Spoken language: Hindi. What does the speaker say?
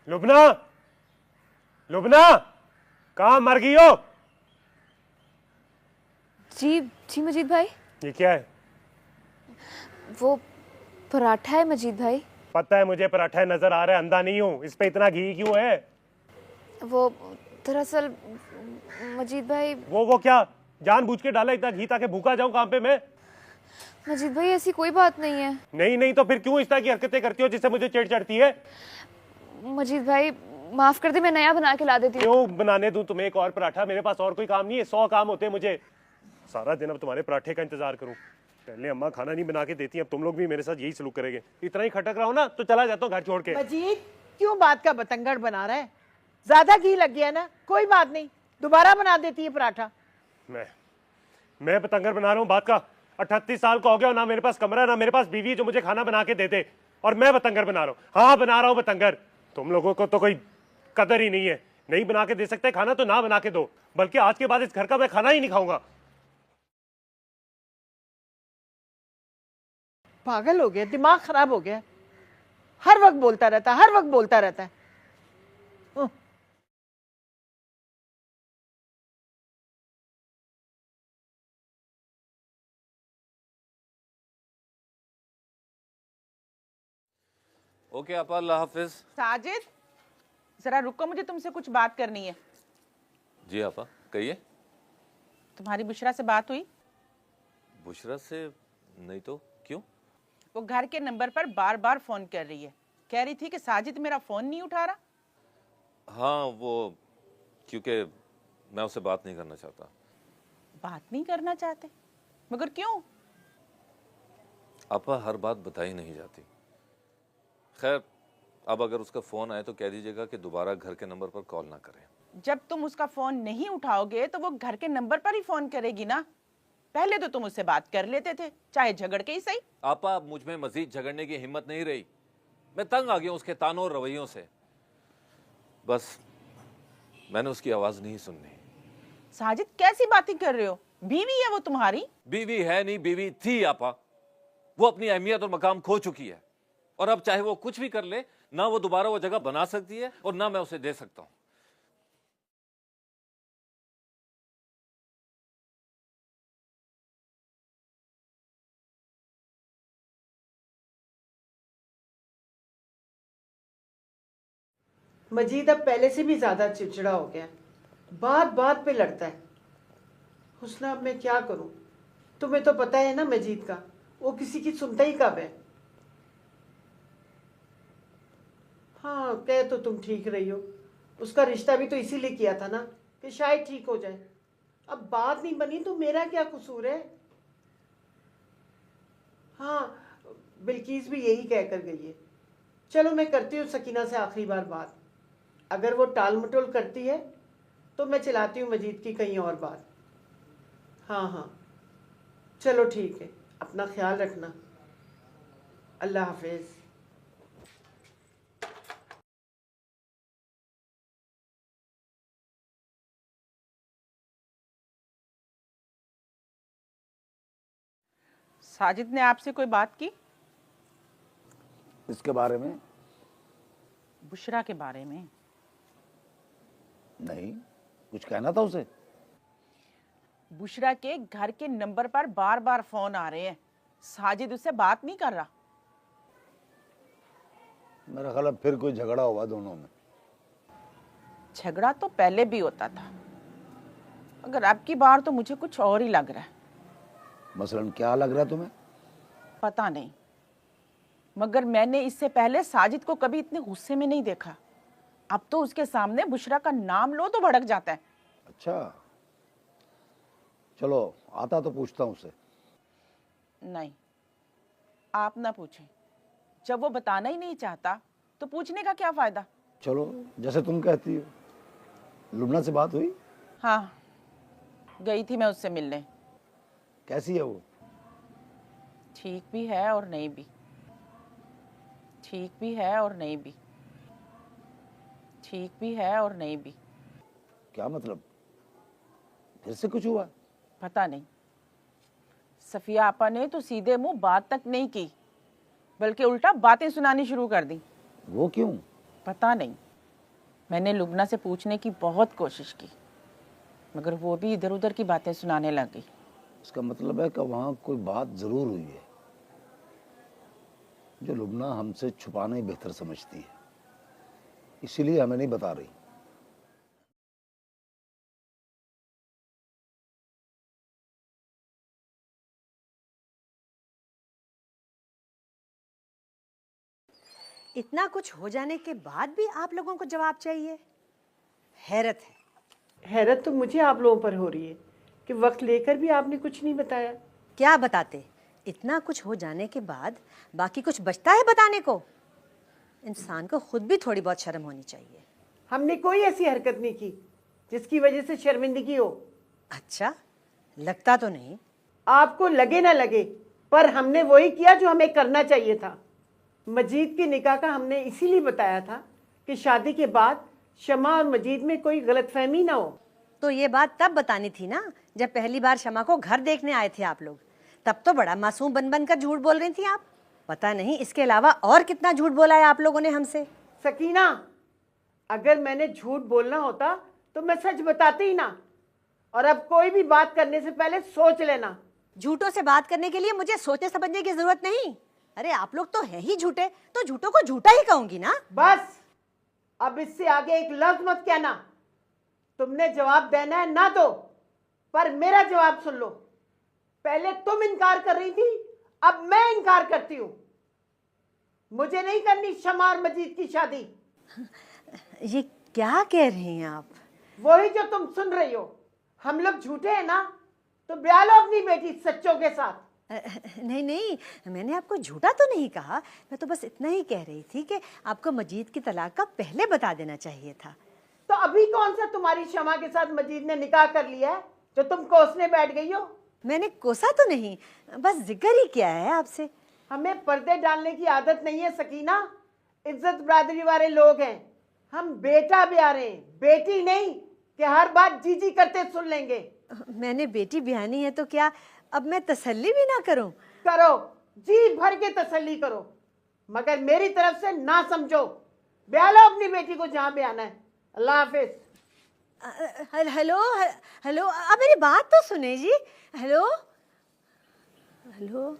लुबना, लुबना, कहाँ मर गई हो? जी जी मजीद भाई। ये क्या है? वो पराठा है मजीद भाई। पता है मुझे, पराठा नजर आ रहा है, अंधा नहीं हूँ। इस पे इतना घी क्यों है? वो दरअसल मजीद भाई। वो क्या जानबूझ के डाला इतना घी ताकि भूखा जाऊं काम पे मैं? मजीद भाई ऐसी कोई बात नहीं है। नहीं नहीं तो फिर क्यों इस तरह की हरकतें करती हो जिससे मुझे चिढ़ चढ़ती है? मजीद भाई माफ कर दे, मैं नया बना के ला देती हूँ। क्यों बनाने दूं तुम्हें एक और पराठा? मेरे पास और कोई काम नहीं है, 100 काम होते हैं मुझे। सारा दिन अब तुम्हारे पराठे का इंतजार करूं। पहले अम्मा खाना नहीं बना के देती, अब तुम लोग भी मेरे साथ यही सलूक करेंगे। इतना ही खटक रहा हो ना तो चला जाता हूँ घर छोड़ के। मजीद क्यों बात का बतंगड़ बना रहा है? ज्यादा घी लग गया ना, कोई बात नहीं, दोबारा बना देती है पराठा। मैं पतंगर बना रहा हूँ बात का? 38 साल का हो गया, ना मेरे पास कमरा है ना मेरे पास बीवी जो मुझे खाना बना के दे दे, और मैं बतंगर बना रहा हूँ। हाँ बना रहा हूँ बतंगर। तुम लोगों को तो कोई कदर ही नहीं है। नहीं बना के दे सकते खाना तो ना बना के दो, बल्कि आज के बाद इस घर का मैं खाना ही नहीं खाऊंगा। पागल हो गया, दिमाग खराब हो गया, हर वक्त बोलता रहता, हर वक्त बोलता रहता है। ओके आपा, अल्लाह हाफिज। साजिद जरा रुको, मुझे तुमसे कुछ बात करनी है। जी आपा कहिए। तुम्हारी बुशरा से बात हुई? बुशरा से नहीं तो क्यों? वो घर के नंबर पर बार बार फोन कर रही है, कह रही थी कि साजिद मेरा फोन नहीं उठा रहा। हाँ वो क्योंकि मैं उससे बात नहीं करना चाहता। बात नहीं करना चाहते? मगर क्यों? आपा हर बात बताई नहीं जाती। खैर अब अगर उसका फोन आए तो कह दीजिएगा कि दोबारा घर के नंबर पर कॉल ना करें। जब तुम उसका फोन नहीं उठाओगे तो वो घर के नंबर पर ही फोन करेगी ना। पहले तो तुम उससे बात कर लेते थे, चाहे झगड़ के ही सही। आपा अब मुझ में मजीद झगड़ने की हिम्मत नहीं रही। मैं तंग आ गया उसके तानों और रवैयों से। बस मैंने उसकी आवाज नहीं सुननी। साजिद कैसी बातें कर रहे हो? बीवी है वो तुम्हारी। बीवी है नहीं, बीवी थी आपा। वो अपनी अहमियत और मकाम खो चुकी है, और अब चाहे वो कुछ भी कर ले, ना वो दोबारा वो जगह बना सकती है और ना मैं उसे दे सकता हूं। मजीद अब पहले से भी ज्यादा चिड़चिड़ा हो गया, बात बात पे लड़ता है। हुस्ना अब मैं क्या करूं? तुम्हें तो पता है ना मजीद का, वो किसी की सुनता ही कब है। हाँ कह तो तुम ठीक रही हो, उसका रिश्ता भी तो इसीलिए किया था ना कि शायद ठीक हो जाए। अब बात नहीं बनी तो मेरा क्या कसूर है? हाँ बिल्किस भी यही कह कर गई है। चलो मैं करती हूँ सकीना से आखिरी बार बात, अगर वो टाल मटोल करती है तो मैं चलाती हूँ मजीद की कहीं और बात। हाँ हाँ चलो ठीक है, अपना ख्याल रखना। अल्लाह हाफिज। साजिद ने आपसे कोई बात की? इसके बारे में? बुशरा के बारे में? नहीं, कुछ कहना था उसे? बुशरा के घर के नंबर पर बार बार फोन आ रहे हैं, साजिद उससे बात नहीं कर रहा। मेरा ख्याल है फिर कोई झगड़ा हुआ दोनों में। झगड़ा तो पहले भी होता था, मगर अब की बार तो मुझे कुछ और ही लग रहा है। मसलन क्या लग रहा है तुम्हें? पता नहीं, मगर मैंने इससे पहले साजिद को कभी इतने गुस्से में नहीं देखा। अब तो उसके सामने बुशरा का नाम लो तो भड़क जाता है। अच्छा चलो, आता तो पूछता हूँ उसे। नहीं, आप ना पूछें। जब वो बताना ही नहीं चाहता तो पूछने का क्या फायदा? चलो जैसे तुम कहती हो। लुबना से बात हुई? हाँ, गई थी मैं उससे मिलने। कैसी है वो? ठीक भी है और नहीं भी, ठीक भी है और नहीं भी, ठीक भी है और नहीं भी। क्या मतलब? फिर से कुछ हुआ? पता नहीं, सफिया आपा ने तो सीधे मुंह बात तक नहीं की, बल्कि उल्टा बातें सुनानी शुरू कर दी। वो क्यों? पता नहीं, मैंने लुबना से पूछने की बहुत कोशिश की, मगर वो भी इधर उधर की बातें सुनाने लगी। इसका मतलब है कि वहाँ कोई बात ज़रूर हुई है जो लुबना हमसे छुपाना ही बेहतर समझती है, इसीलिए हमें नहीं बता रही। इतना कुछ हो जाने के बाद भी आप लोगों को जवाब चाहिए, हैरत है। हैरत तो मुझे आप लोगों पर हो रही है कि वक्त लेकर भी आपने कुछ नहीं बताया। क्या बताते? इतना कुछ हो जाने के बाद बाकी कुछ बचता है बताने को? इंसान को खुद भी थोड़ी बहुत शर्म होनी चाहिए। हमने कोई ऐसी हरकत नहीं की जिसकी वजह से शर्मिंदगी हो। अच्छा, लगता तो नहीं। आपको लगे ना लगे, पर हमने वही किया जो हमें करना चाहिए था। मजीद की निकाह का हमने इसीलिए बताया था कि शादी के बाद शमा और मजीद में कोई गलतफहमी ना हो। तो ये बात तब बतानी थी ना जब पहली बार शमा को घर देखने आए थे आप लोग। तब तो बड़ा मासूम बन बन कर झूठ बोल रही थी आप। पता नहीं इसके अलावा और कितना झूठ बोला है आप लोगों ने हमसे। सकीना, अगर मैंने झूठ बोलना होता तो मैं सच बताती ही ना। और अब कोई भी बात करने से पहले सोच लेना। झूठों से बात करने के लिए मुझे सोचने समझने की जरूरत नहीं। अरे आप लोग तो हैं ही झूठे, तो झूठों को झूठा ही कहूंगी ना। बस, अब इससे आगे एक लफ्ज मत कहना। तुमने जवाब देना है ना दो, पर मेरा जवाब सुन लो। पहले तुम इनकार कर रही थी, अब मैं इनकार करती हूँ। मुझे नहीं करनी शमा और मजीद की शादी। ये क्या कह रही हैं आप? वही जो तुम सुन रही हो। हम लोग झूठे हैं ना, तो ब्याह लो अपनी बेटी सच्चों के साथ। नहीं नहीं, मैंने आपको झूठा तो नहीं कहा। मैं तो बस इतना ही कह रही थी कि आपको मजीद की तलाक का पहले बता देना चाहिए था। तो अभी कौन सा तुम्हारी शमा के साथ मजीद ने निकाह कर लिया है जो तुम कोसने बैठ गई हो? मैंने कोसा तो नहीं, बस जिक्र ही किया है आपसे। हमें पर्दे डालने की आदत नहीं है सकीना। इज्जत बरादरी वाले लोग हैं हम। बेटा ब्याह रहे हैं, बेटी नहीं कि हर बात जी जी करते सुन लेंगे। मैंने बेटी ब्याहनी है तो क्या अब मैं तसल्ली भी ना करूं? करो, जी भर के तसल्ली करो, मगर मेरी तरफ से ना समझो। ब्याह लो अपनी बेटी को जहां ब्याहना है। अल्लाह हाफिज। हेलो हेलो, अब मेरी बात तो सुने जी। Hello hello.